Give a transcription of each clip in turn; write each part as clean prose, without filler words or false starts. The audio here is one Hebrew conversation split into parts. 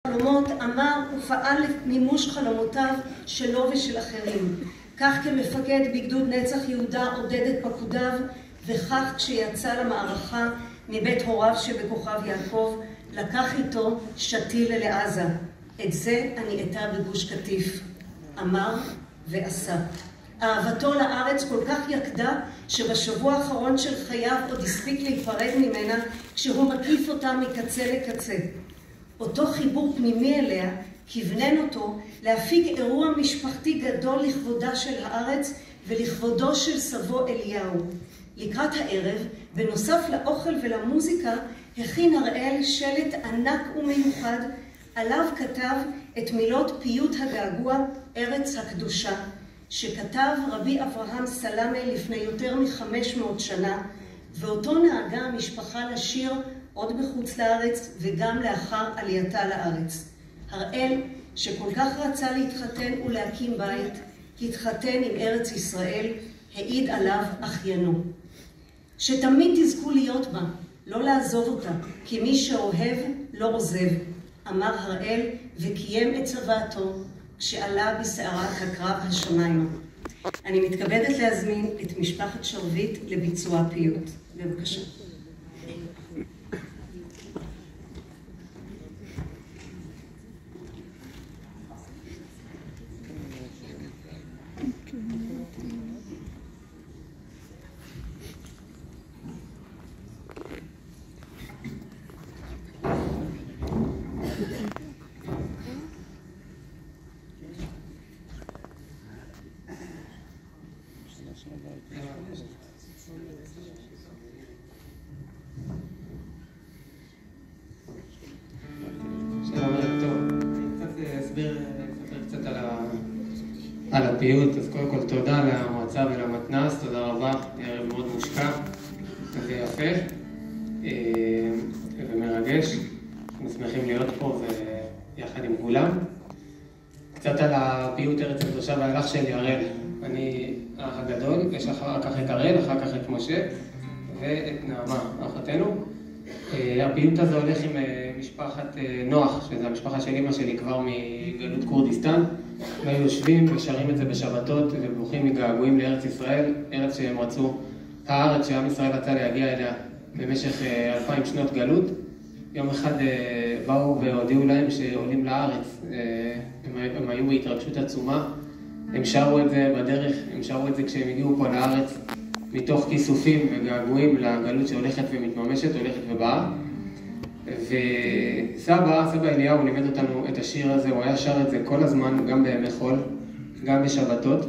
חלומות, אמר ופעל למימוש חלומותיו שלו ושל אחרים. כך כמפקד בגדוד נצח יהודה עודד את פקודיו, וכך כשיצא למערכה מבית הוריו שבכוכב יעקב, לקח איתו שתיל לעזה. את זה אני אתא בגוש קטיף. אמר ועשה. אהבתו לארץ כל כך יקדה, שבשבוע האחרון של חייו עוד הספיק להיפרד ממנה, כשהוא מקיף אותה מקצה לקצה. אותו חיבור פנימי אליה כיוונן אותו להפיק אירוע משפחתי גדול לכבודה של הארץ ולכבודו של סבו אליהו. לקראת הערב, בנוסף לאוכל ולמוזיקה, הכין הראל שלט ענק ומיוחד, עליו כתב את מילות פיוט הגעגוע ארץ הקדושה, שכתב רבי אברהם סלמה לפני יותר מ-500 שנה, ואותו נהגה המשפחה לשיר עוד בחוץ לארץ וגם לאחר עלייתה לארץ. הראל, שכל כך רצה להתחתן ולהקים בית, התחתן עם ארץ ישראל, העיד עליו אחיינו. שתמיד תזכו להיות בה, לא לעזוב אותה, כי מי שאוהב לא עוזב, אמר הראל וקיים את צוואתו כשעלה בסערת הקרב השמיימה. אני מתכבדת להזמין את משפחת שרביט לביצוע פיוט. בבקשה. על הפיוט. אז קודם כל תודה למועצה ולמתנ"ס, תודה רבה, ערב מאוד מושקע ויפה ומרגש. אנחנו שמחים להיות פה ויחד עם כולם. קצת על הפיוט ארץ הקדושה וההלך שלי, הראל. אני האח הגדול, יש אחר כך את הראל, אחר כך את משה ואת נעמה, אחותנו. הפיוט הזה הולך עם משפחת נוח, שזו המשפחה של אמא שלי כבר מגלות כורדיסטן. והיו יושבים ושרים את זה בשבתות ובוכים מגעגועים לארץ ישראל, ארץ שהם רצו, הארץ שעם ישראל רצה להגיע אליה במשך 2000 שנות גלות. יום אחד באו והודיעו להם שעולים לארץ, הם היו בהתרגשות עצומה, הם שרו את זה בדרך, הם שרו את זה כשהם הגיעו פה לארץ, מתוך כיסופים וגעגועים לגלות שהולכת ומתממשת, הולכת ובאה. וסבא אליהו לימד אותנו את השיר הזה, הוא היה שר את זה כל הזמן, גם בימי חול, גם בשבתות.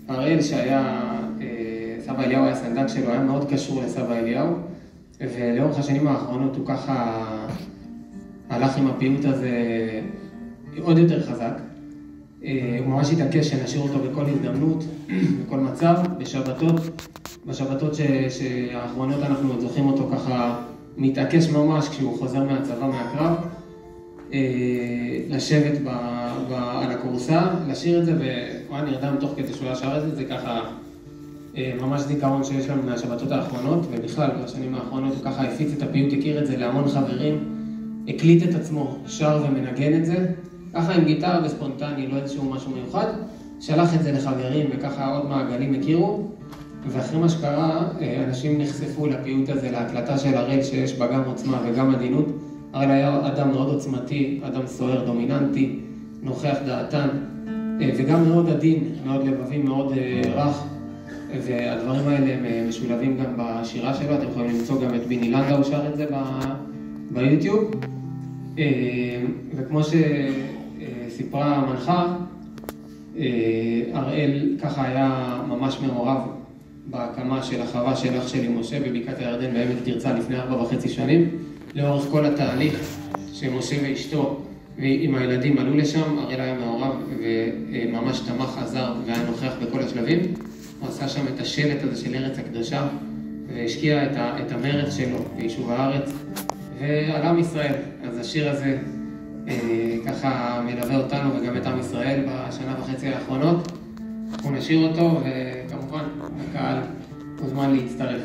הראל סבא אליהו היה סנדק שלו, היה מאוד קשור לסבא אליהו, ולאורך השנים האחרונות הוא ככה הלך עם הפיוט הזה עוד יותר חזק. הוא ממש התעקש שנשאיר אותו בכל הזדמנות, בכל מצב, בשבתות שהאחרונות אנחנו זוכרים אותו ככה מתעקש ממש כשהוא חוזר מהצבא, מהקרב, לשבת על הקורסה, לשיר את זה, והוא היה נרדם תוך כדי שהוא שר את זה, זה ככה ממש זיכרון שיש לנו מהשבתות האחרונות, ובכלל בשנים האחרונות הוא ככה הפיץ את הפיוט, הכיר את זה להמון חברים, הקליט את עצמו, שר ומנגן את זה, ככה עם גיטרה וספונטני, לא איזשהו משהו מיוחד, שלח את זה לחברים וככה עוד מעגלים הכירו, ואחרי מה שקרה, אנשים נחשפו לפיוט הזה, להקלטה של הראל שיש בה גם עוצמה וגם עדינות. הראל היה אדם מאוד עוצמתי, אדם סוער, דומיננטי, נוכח דעתן, וגם מאוד עדין, מאוד לבבי, מאוד רך, והדברים האלה הם משולבים גם בשירה שלו. אתם יכולים למצוא גם את ביני לנדאו שר את זה ביוטיוב. וכמו שסיפרה המנחה, הראל ככה היה ממש מעורב בהקמה של החווה של אח שלי משה בבקעת הירדן בעמק תרצה לפני 4.5 שנים. לאורך כל התהליך שמשה ואשתו ועם הילדים עלו לשם, הראל היה מעורב וממש תמך, עזר והיה נוכח בכל השלבים. הוא עשה שם את השלט הזה של ארץ הקדושה והשקיע את המרץ שלו ביישוב הארץ ועל עם ישראל. אז השיר הזה ככה מלווה אותנו וגם את עם ישראל בשנה וחצי האחרונות. אנחנו נשאיר אותו, וכמובן הקהל מוזמן להצטרף.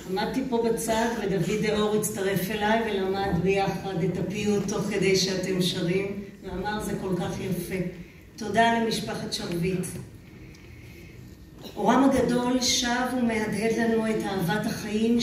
עמדתי פה בצד ודוד דאור הצטרף אליי ולמד ביחד את הפיוט תוך כדי שאתם שרים ואמר זה כל כך יפה. תודה למשפחת שרביט. אורם הגדול שב ומהדהד לנו את אהבת החיים